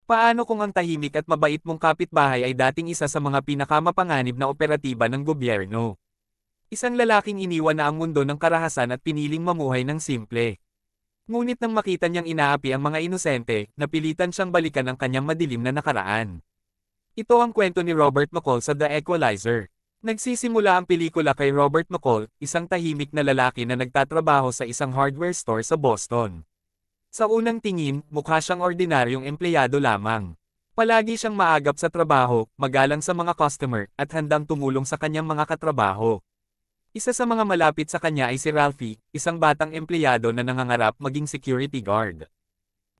Paano kung ang tahimik at mabait mong kapitbahay ay dating isa sa mga pinakamapanganib na operatiba ng gobyerno? Isang lalaking iniwan na ang mundo ng karahasan at piniling mamuhay ng simple. Ngunit nang makita niyang inaapi ang mga inosente, napilitan siyang balikan ang kanyang madilim na nakaraan. Ito ang kwento ni Robert McCall sa The Equalizer. Nagsisimula ang pelikula kay Robert McCall, isang tahimik na lalaki na nagtatrabaho sa isang hardware store sa Boston. Sa unang tingin, mukha siyang ordinaryong empleyado lamang. Palagi siyang maagap sa trabaho, magalang sa mga customer, at handang tumulong sa kanyang mga katrabaho. Isa sa mga malapit sa kanya ay si Ralphie, isang batang empleyado na nangangarap maging security guard.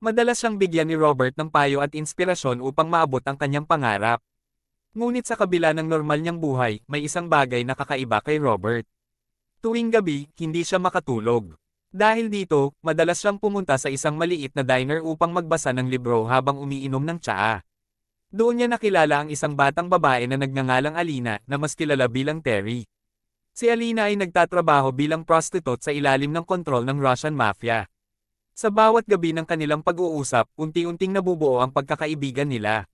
Madalas siyang bigyan ni Robert ng payo at inspirasyon upang maabot ang kanyang pangarap. Ngunit sa kabila ng normal niyang buhay, may isang bagay na kakaiba kay Robert. Tuwing gabi, hindi siya makatulog. Dahil dito, madalas siyang pumunta sa isang maliit na diner upang magbasa ng libro habang umiinom ng tsaa. Doon niya nakilala ang isang batang babae na nagngangalang Alina na mas kilala bilang Terry. Si Alina ay nagtatrabaho bilang prostitute sa ilalim ng kontrol ng Russian Mafia. Sa bawat gabi ng kanilang pag-uusap, unti-unting nabubuo ang pagkakaibigan nila.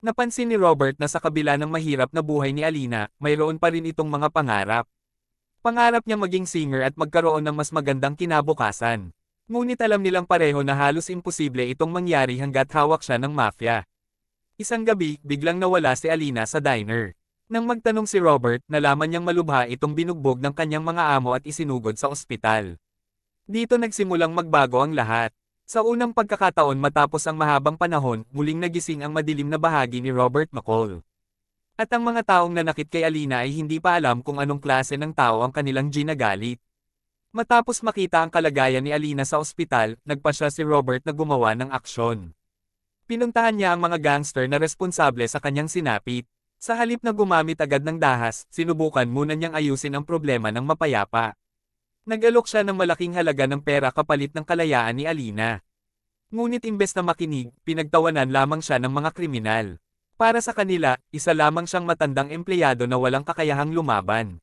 Napansin ni Robert na sa kabila ng mahirap na buhay ni Alina, mayroon pa rin itong mga pangarap. Pangarap niya maging singer at magkaroon ng mas magandang kinabukasan. Ngunit alam nilang pareho na halos imposible itong mangyari hanggat hawak siya ng mafia. Isang gabi, biglang nawala si Alina sa diner. Nang magtanong si Robert, nalaman niyang malubha itong binugbog ng kanyang mga amo at isinugod sa ospital. Dito nagsimulang magbago ang lahat. Sa unang pagkakataon matapos ang mahabang panahon, muling nagising ang madilim na bahagi ni Robert McCall. At ang mga taong nanakit kay Alina ay hindi pa alam kung anong klase ng tao ang kanilang ginagalit. Matapos makita ang kalagayan ni Alina sa ospital, nagpasya si Robert na gumawa ng aksyon. Pinuntahan niya ang mga gangster na responsable sa kanyang sinapit. Sa halip na gumamit agad ng dahas, sinubukan muna niyang ayusin ang problema ng mapayapa. Nag-alok siya ng malaking halaga ng pera kapalit ng kalayaan ni Alina. Ngunit imbes na makinig, pinagtawanan lamang siya ng mga kriminal. Para sa kanila, isa lamang siyang matandang empleyado na walang kakayahang lumaban.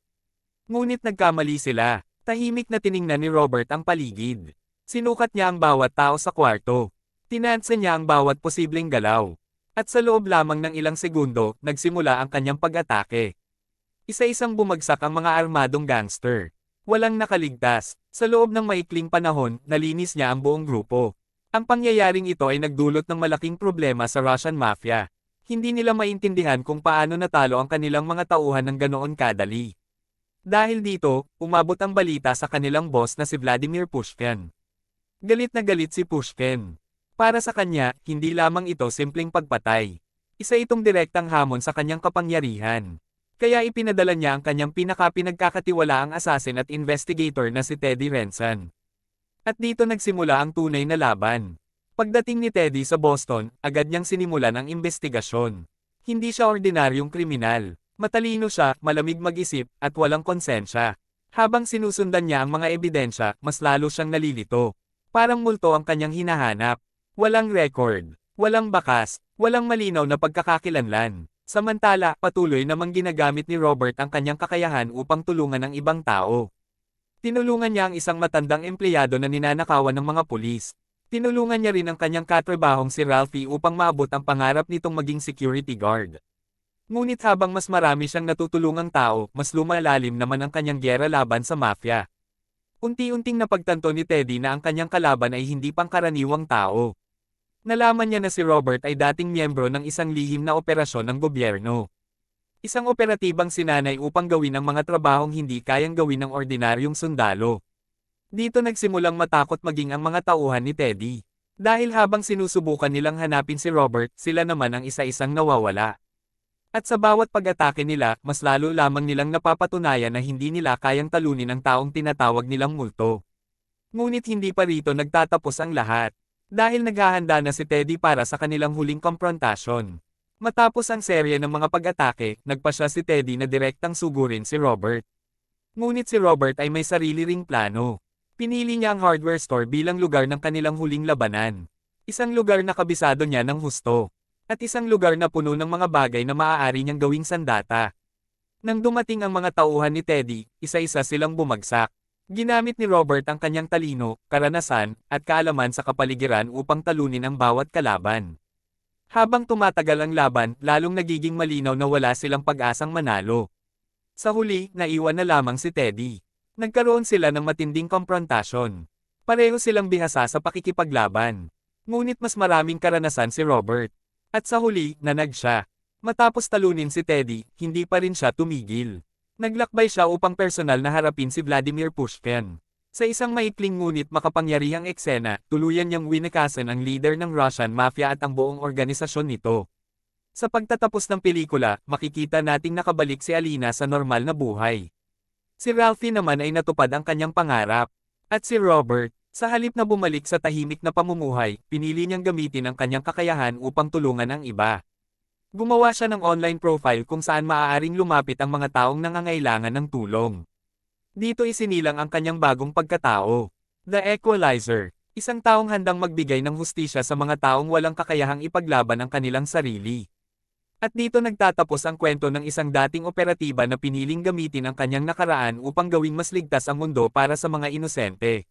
Ngunit nagkamali sila. Tahimik na tiningnan ni Robert ang paligid. Sinukat niya ang bawat tao sa kwarto. Tinansa niya ang bawat posibleng galaw. At sa loob lamang ng ilang segundo, nagsimula ang kanyang pag-atake. Isa-isang bumagsak ang mga armadong gangster. Walang nakaligtas. Sa loob ng maikling panahon, nalinis niya ang buong grupo. Ang pangyayaring ito ay nagdulot ng malaking problema sa Russian Mafia. Hindi nila maintindihan kung paano natalo ang kanilang mga tauhan ng ganoon kadali. Dahil dito, umabot ang balita sa kanilang boss na si Vladimir Pushkin. Galit na galit si Pushkin. Para sa kanya, hindi lamang ito simpleng pagpatay. Isa itong direktang hamon sa kanyang kapangyarihan. Kaya ipinadala niya ang kanyang pinagkakatiwalaang assassin at investigator na si Teddy Renson. At dito nagsimula ang tunay na laban. Pagdating ni Teddy sa Boston, agad niyang sinimulan ang investigasyon. Hindi siya ordinaryong kriminal. Matalino siya, malamig mag-isip, at walang konsensya. Habang sinusundan niya ang mga ebidensya, mas lalo siyang nalilito. Parang multo ang kanyang hinahanap. Walang record, walang bakas, walang malinaw na pagkakakilanlan. Samantala, patuloy namang ginagamit ni Robert ang kanyang kakayahan upang tulungan ang ibang tao. Tinulungan niya ang isang matandang empleyado na ninanakawan ng mga pulis. Tinulungan niya rin ang kanyang katrabahong si Ralphie upang maabot ang pangarap nitong maging security guard. Ngunit habang mas marami siyang natutulungang tao, mas lumalalim naman ang kanyang gyera laban sa mafia. Unti-unting napagtanto ni Teddy na ang kanyang kalaban ay hindi pangkaraniwang tao. Nalaman niya na si Robert ay dating miyembro ng isang lihim na operasyon ng gobyerno. Isang operatibang sinanay upang gawin ang mga trabahong hindi kayang gawin ng ordinaryong sundalo. Dito nagsimulang matakot maging ang mga tauhan ni Teddy. Dahil habang sinusubukan nilang hanapin si Robert, sila naman ang isa-isang nawawala. At sa bawat pag-atake nila, mas lalo lamang nilang napapatunayan na hindi nila kayang talunin ang taong tinatawag nilang multo. Ngunit hindi pa rito nagtatapos ang lahat. Dahil naghahanda na si Teddy para sa kanilang huling komprontasyon. Matapos ang serye ng mga pag-atake, nagpasya si Teddy na direktang sugurin si Robert. Ngunit si Robert ay may sarili ring plano. Pinili niya ang hardware store bilang lugar ng kanilang huling labanan. Isang lugar na kabisado niya ng husto. At isang lugar na puno ng mga bagay na maaari niyang gawing sandata. Nang dumating ang mga tauhan ni Teddy, isa-isa silang bumagsak. Ginamit ni Robert ang kanyang talino, karanasan, at kaalaman sa kapaligiran upang talunin ang bawat kalaban. Habang tumatagal ang laban, lalong nagiging malinaw na wala silang pag-asang manalo. Sa huli, naiwan na lamang si Teddy. Nagkaroon sila ng matinding komprontasyon. Pareho silang bihasa sa pakikipaglaban. Ngunit mas maraming karanasan si Robert. At sa huli, nanag siya. Matapos talunin si Teddy, hindi pa rin siya tumigil. Naglakbay siya upang personal na harapin si Vladimir Pushkin. Sa isang maikling ngunit makapangyarihang eksena, tuluyan niyang winakasan ang leader ng Russian Mafia at ang buong organisasyon nito. Sa pagtatapos ng pelikula, makikita nating nakabalik si Alina sa normal na buhay. Si Ralphie naman ay natupad ang kanyang pangarap. At si Robert, sa halip na bumalik sa tahimik na pamumuhay, pinili niyang gamitin ang kanyang kakayahan upang tulungan ang iba. Gumawa siya ng online profile kung saan maaaring lumapit ang mga taong nangangailangan ng tulong. Dito isinilang ang kanyang bagong pagkatao. The Equalizer, isang taong handang magbigay ng hustisya sa mga taong walang kakayahang ipaglaban ang kanilang sarili. At dito nagtatapos ang kwento ng isang dating operatiba na piniling gamitin ang kanyang nakaraan upang gawing mas ligtas ang mundo para sa mga inosente.